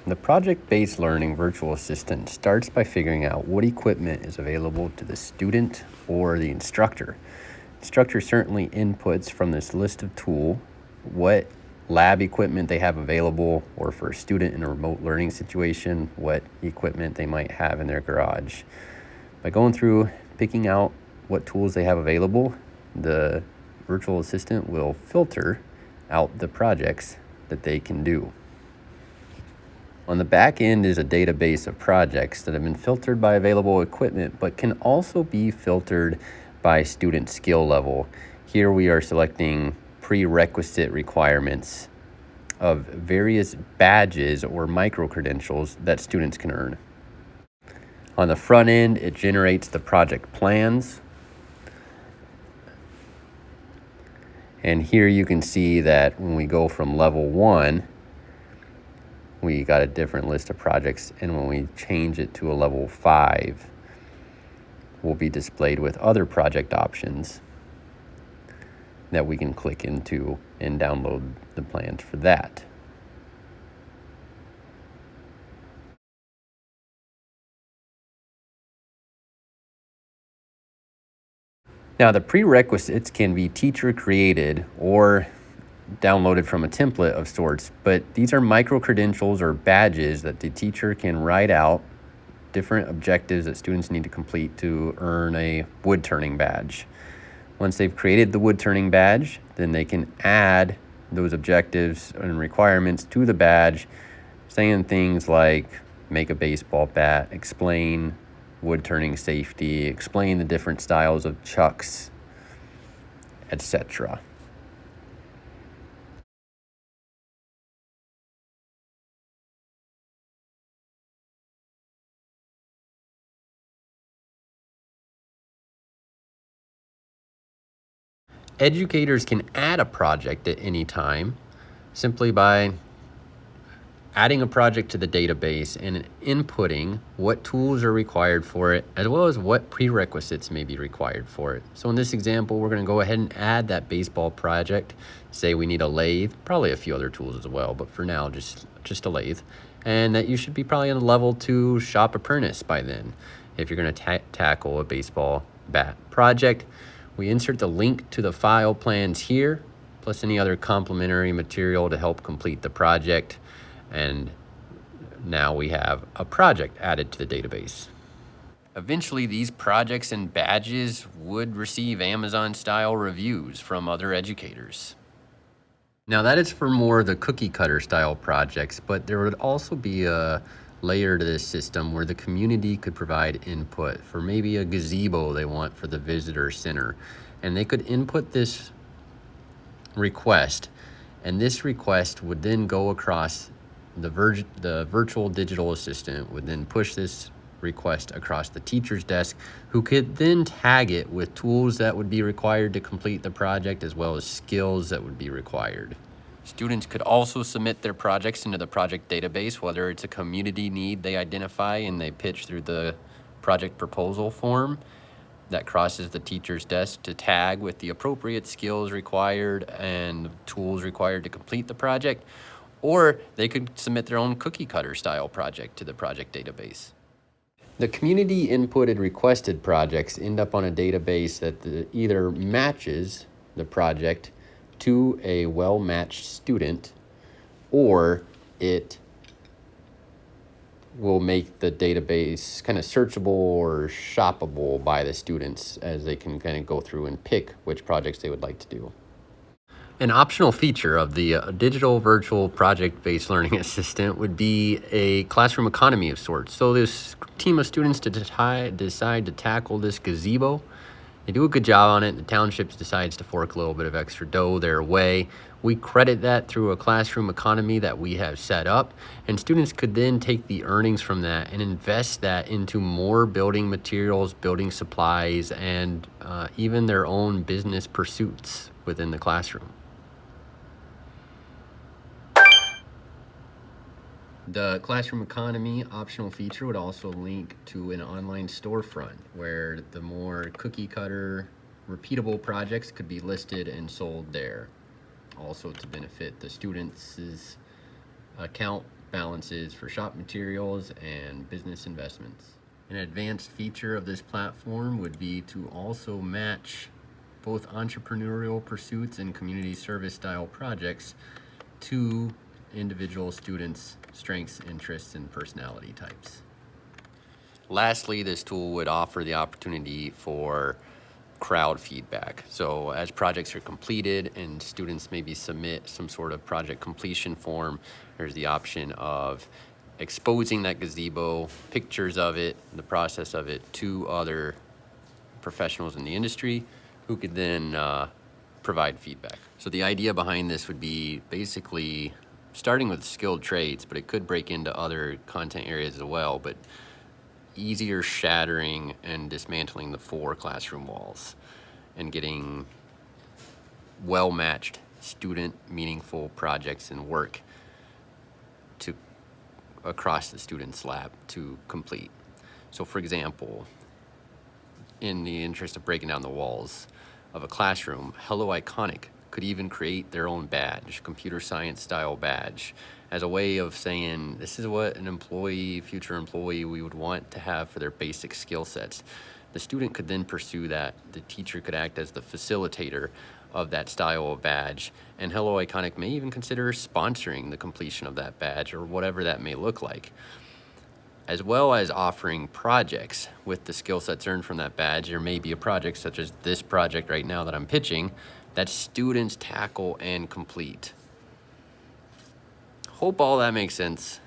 The project-based learning virtual assistant starts by figuring out what equipment is available to the student or the instructor. Instructor certainly inputs from this list of tools what lab equipment they have available, or for a student in a remote learning situation, what equipment they might have in their garage. By going through, picking out what tools they have available, the virtual assistant will filter out the projects that they can do. On the back end is a database of projects that have been filtered by available equipment, but can also be filtered by student skill level. Here we are selecting prerequisite requirements of various badges or micro-credentials that students can earn. On the front end, it generates the project plans. And here you can see that when we go from level 1, we got a different list of projects, and when we change it to a level 5, will be displayed with other project options that we can click into and download the plans for that. Now, the prerequisites can be teacher created or downloaded from a template of sorts, but these are micro-credentials or badges that the teacher can write out different objectives that students need to complete to earn a wood turning badge. Once they've created the wood turning badge, then they can add those objectives and requirements to the badge, saying things like make a baseball bat, explain wood turning safety, explain the different styles of chucks, etc. Educators can add a project at any time simply by adding a project to the database and inputting what tools are required for it, as well as what prerequisites may be required for it. So in this example, we're going to go ahead and add that baseball project. Say we need a lathe, probably a few other tools as well, but for now, just a lathe. And that you should be probably in a level 2 shop apprentice by then, if you're going to tackle a baseball bat project. We insert the link to the file plans here, plus any other complementary material to help complete the project. And now we have a project added to the database. Eventually, these projects and badges would receive Amazon-style reviews from other educators. Now, that is for more of the cookie cutter style projects, but there would also be a layer to this system where the community could provide input for maybe a gazebo they want for the visitor center. And they could input this request, and this request would then go across the virtual digital assistant would then push this request across the teacher's desk, who could then tag it with tools that would be required to complete the project, as well as skills that would be required. Students could also submit their projects into the project database, whether it's a community need they identify and they pitch through the project proposal form that crosses the teacher's desk to tag with the appropriate skills required and tools required to complete the project, or they could submit their own cookie cutter style project to the project database. The community inputted requested projects end up on a database that either matches the project to a well-matched student, or it will make the database kind of searchable or shoppable by the students, as they can kind of go through and pick which projects they would like to do. An optional feature of the digital virtual project-based learning assistant would be a classroom economy of sorts. So this team of students decide to tackle this gazebo. They do a good job on it. The township decides to fork a little bit of extra dough their way. We credit that through a classroom economy that we have set up, and students could then take the earnings from that and invest that into more building materials, building supplies, and even their own business pursuits within the classroom. The classroom economy optional feature would also link to an online storefront where the more cookie cutter, repeatable projects could be listed and sold there. Also to benefit the students' account balances for shop materials and business investments. An advanced feature of this platform would be to also match both entrepreneurial pursuits and community service style projects to individual students' strengths, interests, and personality types. Lastly, this tool would offer the opportunity for crowd feedback. So as projects are completed and students maybe submit some sort of project completion form, there's the option of exposing that gazebo, pictures of it, the process of it to other professionals in the industry who could then provide feedback. So the idea behind this would be basically starting with skilled trades, but it could break into other content areas as well, but easier shattering and dismantling the 4 classroom walls and getting well-matched student meaningful projects and work to across the student's lab to complete. So for example, in the interest of breaking down the walls of a classroom, Hello Iconic could even create their own badge, computer science style badge, as a way of saying, this is what an employee, future employee, we would want to have for their basic skill sets. The student could then pursue that. The teacher could act as the facilitator of that style of badge, and Hello Iconic may even consider sponsoring the completion of that badge or whatever that may look like, as well as offering projects with the skill sets earned from that badge. There may be a project such as this project right now that I'm pitching that students tackle and complete. Hope all that makes sense.